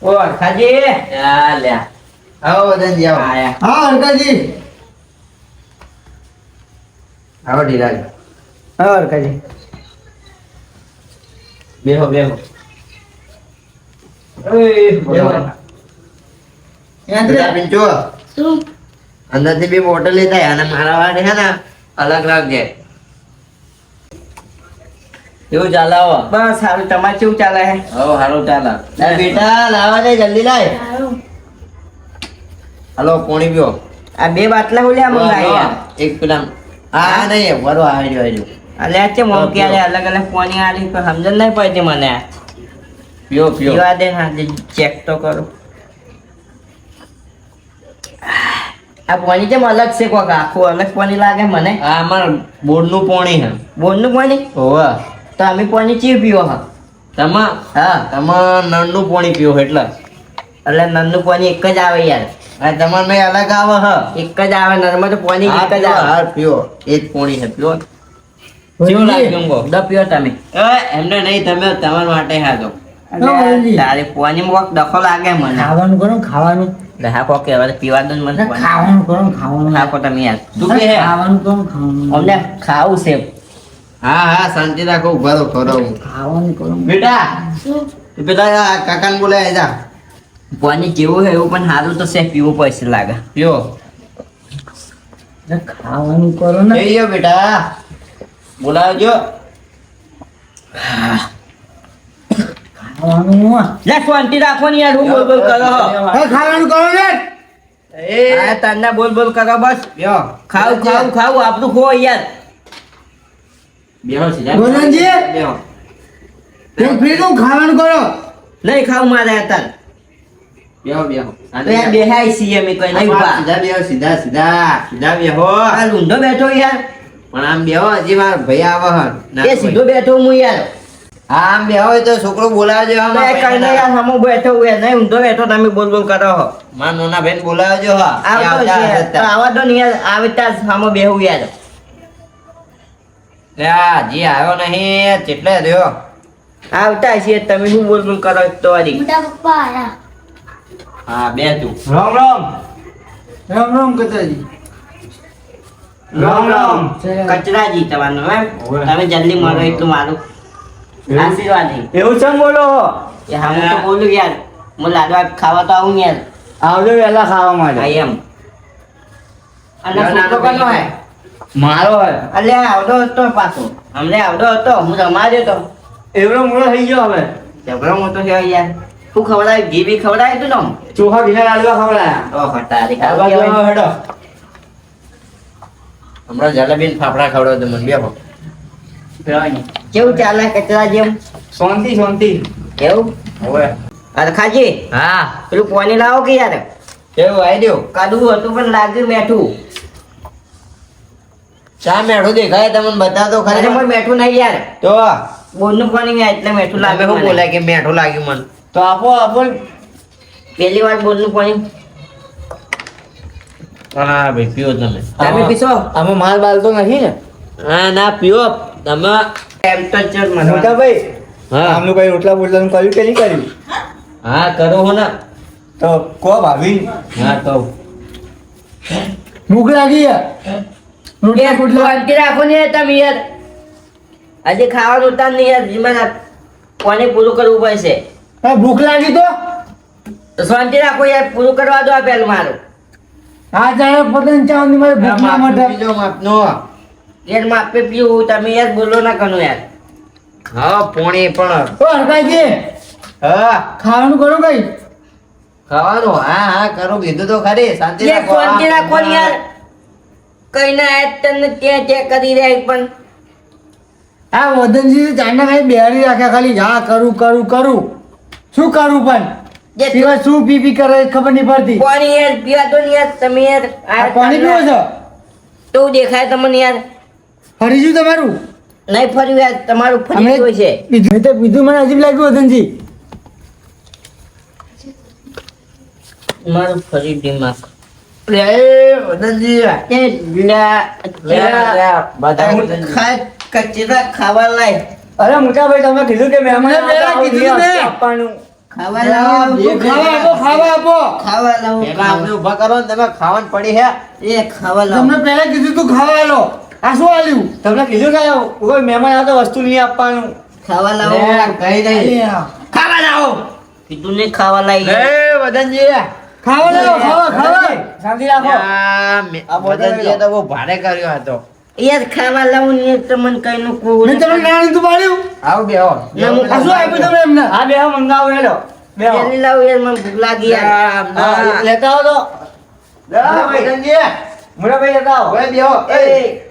ઓ ખાજી યા લે આવો વદનજી આવો. આયા હા હરકાજી. આવો ઢીલાજી. હા હરકાજી. બેહો બેહો બેટા પિંચો, અંદરથી બે બોટલ લેતા આય અને મારા વાળે હે ને અલગ રાખજે. કેવું ચાલે આવો બસ સારું. તમારે કેવું ચાલે હે? હો હારું ચાલે લા બેટા લાવા દે જલ્દી લાય. હાલો પોણી પીઓ. આ બે બાટલા હું લ્યા મંગાયા. એક પેલા આ નહીં વરો આડ્યો આડ્યો. અલ્યા છે મોમ કે અલગ અલગ પાણી આલી તો સમજણ નહીં પડતી મને. પીઓ પીઓ. પીવા દે હા ચેક તો કરું. આ પાણી કેમ અલગ છે કોક આખું અલગ પાણી લાગે મને. આ અમાર બોર્ડનું પોણી હે. બોરનું પાણી હોવા તો અમે પાણી ચીવ પીવો હા. તમા હા તમાર નળનું પોણી પીઓ એટલે એટલે નળનું પાણી એક જ આવે યાર. આ તમાર મેં અલગ આવે હ. એક જ આવે નળમાં તો પાણી એક જ આવે. હા પીઓ એ જ પોણી છે પીઓ. કેવું લાગ્યું ગો દ પીવો તમે. એમને નહીં તમે તમારા માટે હાજો. અલ્યા, તારે પાણીમાં કોક ડખો લાગે મને. ખાવાનું કરો ને ખાવાનું. એટલે હા કોક કહેવાય પીવા દો ને મને પાણી. ખાવાનું કરો ને ખાવાનું. હા કો તમે યાર. તું કે હે? ખાવાનું કરો ને ખાવાનું. અમને ખાવું છે. હા હા શાંતિ રાખો ઉભા રહો ખવડાવું. ખાવાનું કરો ને. બેટા તું પેલા આ કાકાને બોલાય જા. પાણી જેવું છે એવું પણ સારું તો છે પીવું પડશે લાગે. પીઓ. ખાવાનું કરો ને. જઈ જાઓ બેટા બોલાવજો. ખાવાનું હો. લે શાંતિ રાખો ને યાર હું બોલ બોલ કરો. હવે ખાવાનું કરો ને. આ તન્ના બોલ બોલ કરો બસ. બેહો. ખાવું ખાવું ખાવું આપણું ખો યાર. બેહો સીધા. ગોરધનજી! બેહો. એક ફ્રીનું ખાવાનું કરો. નહીં ખાવું મારે અત્યારે. બેહો બેહો. તો યાર બેહાય છીએ અમે કઈ નહીં ઉભા. સીધા બેહો સીધા સીધા સીધા બેહો. આ લૂંધો બેઠો યાર. પણ આમ બેહો હજી માર ભાઈ આવે હન. એ સીધો બેઠો હું યાર. હા આમ બેહો હોય તો છોકરો બોલાવજો તો આમાં એ કઈ નહીં યાર સામો બેઠો હું યાર નહીં ઊંધો બેઠો તમે બોલ બોલ કરો હો. મારા નાના બેન બોલાવજો હા. એ આવતો આવતા છે હશે. આવા દો ને યાર આવે ત્યાં સામો બેહું યાર. લ્યા, હજી આવ્યો નહીં ચેટલે રહ્યો. આવતા છીએ તમે શું બોલ બોલ કરો એક તો વારી. મોટા પપ્પા આયા. હા બે તું. રામ રામ રામ રામ કતાજી. રામ રામ કચરાજી તમારું એમ ઓવે. તમે જલ્દી મળો એટલું મારું આશીર્વાદ છે. એવું છે બોલો કે હા હું તો બોલું યાર હું લાડવા ખાવા તો આવું યાર. આવજો વહેલા ખાવા માટે હા એમ. અને નાનો છોકરો ભાઈ કોનો હે? મારો હે અલે આવડો હતો પાછો અમને આવડો હતો હું રમાડ્યો તો એવડો મોટો થઈ ગયો હવે જબરો મોટો છે યાર. શું ખવડાવ્યું ઘી બી ખવડાવ્યું તું ને આમ? ચોખા ઘીના લાડવા ખવડાયા ઓહો તારી આ ખાવા બાજુ કહેવાય. હેડો હમણાં જલેબી ફાફડા ખવડાવ તો મને બેહો. કેવું ચાલે કચરા જેમ શાંતિ શાંતિ એવું? હવે અરખાજી હા પેલું પાણી લાવો કે યાર. કેવું આવી દ્યો. કડવું હતું પણ લાગ્યું મેઠું. ચા મેઠું દેખાય તમને બતાવતો અરે ખરી. પણ મેઠું નહીં યાર. તો બોરનું પાણી યાર એટલે મેઠું તમે લાગે શું મને. બોલ્યા કે મેઠું લાગ્યું મને. તો આપો આપો પહેલી વાર બોરનું પાણી હા ભાઈ પીઓ તમે. તમે પીશો? આમાં માલ બાલ તો નથી ને હા ના પીઓ તમે. એમ તો ચલ મને. મોટા ભાઈ હા આમનું કઈ રોટલા બોટલાનું કર્યું કે નહીં કર્યું? હા કરો હો ને. તો કો ભાભી હા તો ભૂખ લાગી યાર. રોટલા બોટલા શાંતિ રાખો ને યાર તમે યાર. આજે ખાવાનું ઉતાર નહીં યાર જીમાના પાણી પૂરું કરવું પડશે. હા, ભૂખ લાગી તો તો શાંતિ રાખો યાર પૂરું કરવા દો આ પહેલું મારું. આ જાય પતંગ ચાવની મારે ભૂખ ના માટે. પીજો માપનો. યાર માપે પીવું તમે યાર બોલો ના કનો યાર. હા પોણી પણ. ઓ હરકાજી હા ખાવાનું કરો કઈ. ખાવાનું હા હા કરું કીધું તો ખરી. શાંતિ યાર રાખો. શાંતિ રાખો ને યાર. કઈ ના આજ તમને ત્યાં ત્યાં કરી રહ્યા પણ આ વદનજી ચાઇના ખાલી બેહારી રાખ્યા ખાલી હા કરું કરું કરું શું કરું પણ જે સિવાય શું પી પી કરે એ ખબર નહીં પડતી. પાણી યાર પીવા દો ને યાર તમે યાર. આ પાણી પીવો છો? તો દેખાય તમને યાર. ફરીશું તમારું નહીં ફર્યું યાર તમારું ફરી અમે ગયું છે. બીજું મેં તો બીજું મને અજીબ લાગ્યું વદનજી. મારું ફરી દિમાગ. લે વદનજી. એ કચરા ખાવા લાય. અરે મોટા ભાઈ તમે કીધું કે મહેમાન મેં આવતા કીધું આવું ને. નહીં આપવાનું. ખાવા લાવો ખાવા આપો ખાવા લાવો પેલા અમને ઊભા કરો ને તમે ખાવાનું પડી હે એ ખાવા લાવો તમને પહેલા કીધું તું ખાવા આલો આ શું આલ્યું તમને કીધું કે કોઈ મહેમાન આવે તો વસ્તુ નહીં આપવાનું. ખાવા લાવો કઈ નહીં ખાવા લાવો કીધું ને ખાવા લાવી વદનજી ખાવા લાવો ખાવા શાંતિ રાખો. આ વદનજીએ તો બહુ ભારે કર્યો હતો યાર ખાવા લાવું ને તમને કઈ નું કહું મેં તમને નાની તું પાડ્યું આવ બેહો આ શું આપ્યું તમે એમને હા બેહો મંગાવો હેલો બેહો. પેલી લાવું યાર મને ભૂખ લાગી યાર હા, લેતા આવો તો વદનજી મોટાભાઈ લેતા આવો. ઓય બેહો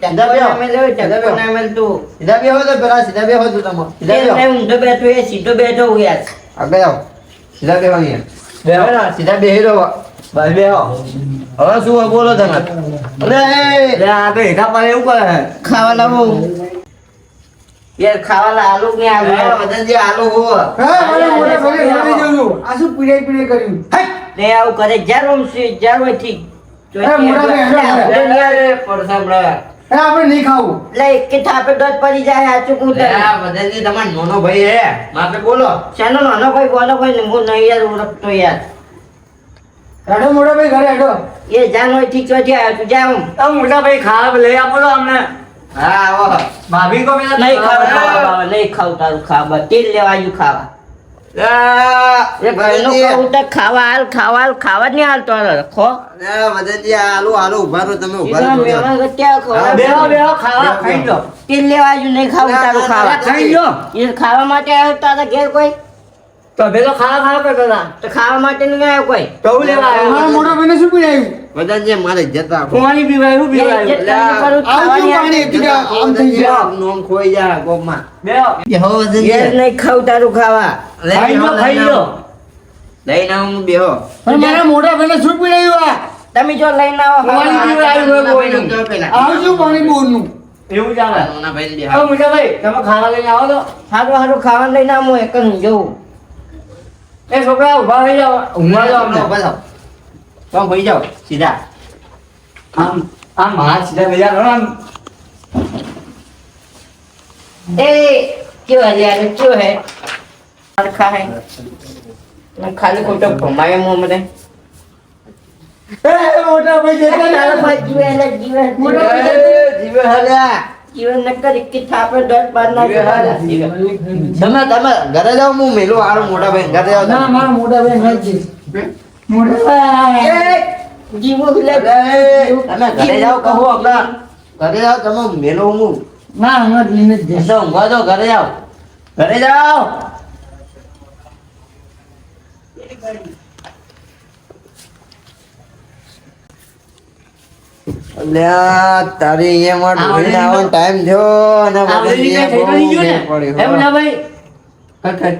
ચક્કો ના મેલ્યો ચક્કો ના મેલતું સીધા બેહો તો પેલા સીધા બેહો તું તમે સીધા બેહો ઊંધો બેઠો એ સીધો બેઠો યાર આ બેહો સીધા બેહો અહીંયા બેહો. સીધા બેહી રહો બસ બેહો. હવે શું હોય બોલો તમે અરે લે આ તો હેઠા પડે એવું કરે છે. ખાવા લાવો યાર ખાવા લા આલુ ને આલુ વદનજી આલુ હો હા મને મોટા ભાઈ ઘરે જઉં છું આ શું પીડાઈ પીડાઈ કર્યું હટ લે આવું કરે જાર વમસી જાર હોય ઠીક મોટા ભાઈ પડસામડા આપણે નહીં ખાવું લે કે થાપે દોત પડી જાય આ ચૂકું તને વદનજી તમારો નાનો ભાઈ હે માપે બોલો ચાનો નાનો ભાઈ બોલો ભાઈ ને હું નહીં યાર ઓળખતો યાર હેડો મોટા ભાઈ ઘરે હેડો એ જાન હોય ઠીક ચોથી આવ્યો તું જાઉં આ મોટાભાઈ ખાવા લઈ આપો તો અમને. હા આવો ભાભી કો પેલા નહીં ખાવા નહીં ખાવ તારું ખાવા તેલ લેવા આવ્યું ખાવા એ ભાઈનું કહું તો ખાવા હાલ ખાવા જ નહીં હાલતો રખો વદનજી આલુ આલુ ઉભા રહો તમે ઉભા રહો મહેમાન ગત્યા ખવડાવ. બેહો બેહો ખાવા ખાઈ લો. તેલ લેવા આવ્યું નહીં ખાવું તારું ખાવા ખાઈ લો. એ ખાવા માટે આવ્યો તારા ઘેર કોઈ તો પેલો ખાવા કરતા હતા. તો ખાવા માટે નહીં આવ્યો કોઈ તો હું લેવા આવ્યો. અમારા મોટા ભાઈને શું પીડાયું વદનજી મારે ઇજ્જત રાખો પાણી પીવાયું એ પીવાયું. જે તને કરું આવું ખાવાની શું પાણી આદત. એકદમ આમ થઈ ગયા નોમ ખોઈ જા ગોમમાં બેહો. બેહો યાર વદનજી નહીં ખાવું તારું ખાવા ખાઈ લો ખાઈ લો. લઈને આવું બેહો પણ મારા મોટા ભાઈને શું પીડાયું આ તમે જો લઈને આવો પાણી પીવાયું હોય કોઈનું. આવું શું પાણી બોરનું એવું ચાલે. નાના ભાઈને હા બેહાડો. મોટાભાઈ તમે ખાવા લઈને આવો તો. સારું સારું ખાવાનું લઈને આવું એક જ જોઉં એ છોકરા ઉભા થઈ જાઓ. ઊંઘવા દો અમને. ઉભા થાઓ. તો ભાઈ જાઓ સીધા આમ આમ હાથ સીધા ભેજા કરો આમ. ए क्यों है यार क्यों है रखा है मैं खाली खोटो घुमाए मुंह में એ મોટા ભાઈ જતા રહ્યા. जीवन મોટા ભાઈ એ, જીવે હાલ્યા. जीवन नक्कर इक्की थापे दस बार ना તમે ઘરે જાઓ હું મેલું હારું મોટા ભાઈ ઘરે જાઓ ના તમે. મારા મોટા ભાઈ નથી મોટા ભાઈ जीवो ले તમે ઘરે જાઓ કહો હમણાં ઘરે જાઓ તમે મેલો હું ના હમણાં લઈને જ જઈશ. તો ઊંઘવા દો ઘરે જાઓ ઘરે જાઓ અલ્યા તારી અહીંયા માં ઢોલીને આવવાનો ટાઈમ થયો અને આ બધી વદનજીએ કઈ બહુ થઈ ગયું ને? મેળ પડ્યો. હે મોટાભાઈ?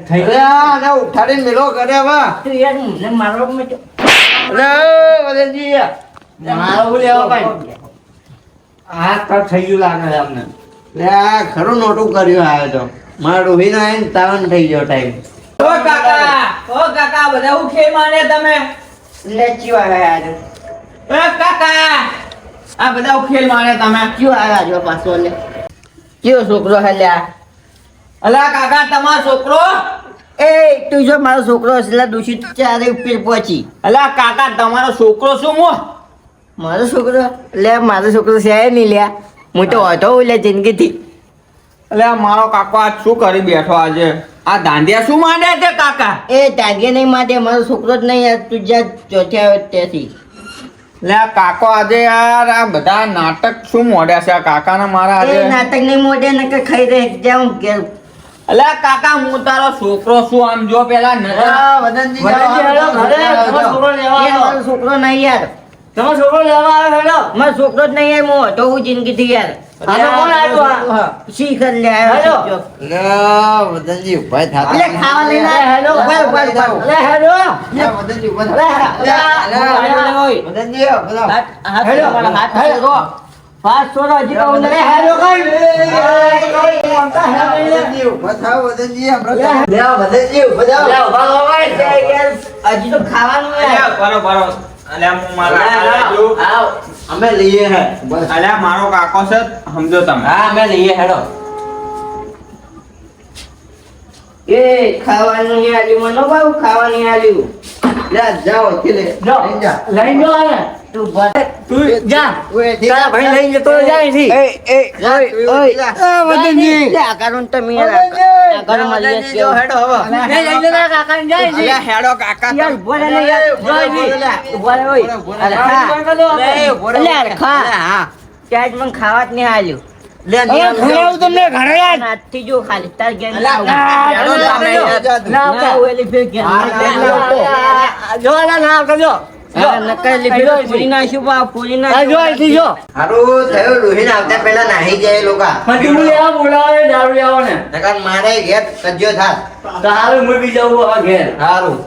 થઈ ગયું? અલ્યા, આને ઉઠાડીને મેલો ઘરે હવે. तू यार मुझे मारो में तो અલ્યા, વદનજી. મારો હું લેવા ભાઈ. આ તો થઈ ગયું લાગે છે અમને. અલ્યા, ખરું નોટું કર્યું આવે તો મારા ડોહીનો આઈને તાવન થઈ ગયો ટાઈમ ઓ કાકા બધા હું ખેલ માને તમે ले क्यों आया यार એ કાકા આ બધા હું ખેલ માને તમે क्यों आया जो पासो ले क्यों छोकरो है ले અલા કાકા તમારો છોકરો ए तू जो मारो छोकरो असला दूषित चारे ऊपर पहुंची અલા કાકા તમારો છોકરો શું મો મારો છોકરો લે મારો છોકરો છે નહીં લે હું તો હતો લે જિંદગીથી અલા મારો કાકો આજ શું કરી બેઠો આજે આ દાંડિયા શું માંડે છે કાકા એ તાગે નહીં માટે મારો છોકરો જ નહીં યાર તું જ્યાં ચોથી આવ્યો ત્યાંથી લે આ કાકો આજે યાર આ બધા નાટક શું મોડ્યા છે આ કાકાના મારા એ આજે નાટક નહીં મોઢે ને કે ખાઈ રહે જાઉં ઘેર અલા કાકા હું તારો છોકરો શું આમ જો પેલા નજર વદનજી વદનજી હેલો, ઘરે તમારો છોકરો લેવા એ આવ્યો. મારો છોકરો નહીં યાર તમારો છોકરો લેવા આવ્યો હેલો. મારો છોકરો જ નહીં યાર હું હતો હું જિંદગીથી યાર આ તો કોણ આવ્યું આ? શીખ જ લે હેલો. આવ્યો અલ્યા, વદનજી ઉભા થા લે ખાવા લઈને લે, હેલો. ઉભા, ઉભા, ઉભા. લે હેલો. વદનજી ઉભા લે, થા લે, લે, લે, વદનજી ઉભા થા. હાથ હેલો. તમારા હાથ છોડો હાથ છોડો હજી કહું લે ને હેલો કઈ. વદનજી ઉભા થા, વદનજી હમણાં લે, વદનજી ઉભા થા. લે ઉભા રહો ભાઈ. હજી તો ખાવાનું અલ્યા યાર બરો અલ્યા હું મારા અલ્યા જો આવ. અમે લઈએ હે બસ. અલ્યા મારો કાકો છે સમજો તમે હા અમે લઈએ હેડો. એ ખાવાનું નહીં આલ્યું મને બાબુ ખાવાનું આલ્યું જા જાઓ થી લે જો લઈ જા લઈ જો આને તું ભલે તું જા ઓય તારા ભાઈ લઈને જતો જાય છે વદનજી આ કરું તમે આ કરું મળીએ છીએ જો હેડો હવે એ લઈને તારા કાકાને જાય છે અલ્યા હેડો કાકા યાર બોલે ને યાર જોઈ દી. બોલે ઓય અરે ખા યાર ખા હા ત્યાં જ મને ખાવા જ નહીં આલ્યું લે ખવડાવું તમને ઘરે યાર આજથી જો ખાલી તાર ઘેર અલ્યા, હેડો તમે યાર. ના ઓલી ફેર ઘેર જો આના ના કરજો નકલી ફેર પૂરી નાખ્યું બા પૂરી આ જો નાખ્યું અહીંથી જો હારું થયું રોહિન આવતા પહેલા નાહી જાય એ લોકા પછી હું લેવા બોલાવે દારૂ લેવો ને નકર મારે ઘેર કજ્યો થાત તો હારું મૂકી જવું હવે ઘેર હારું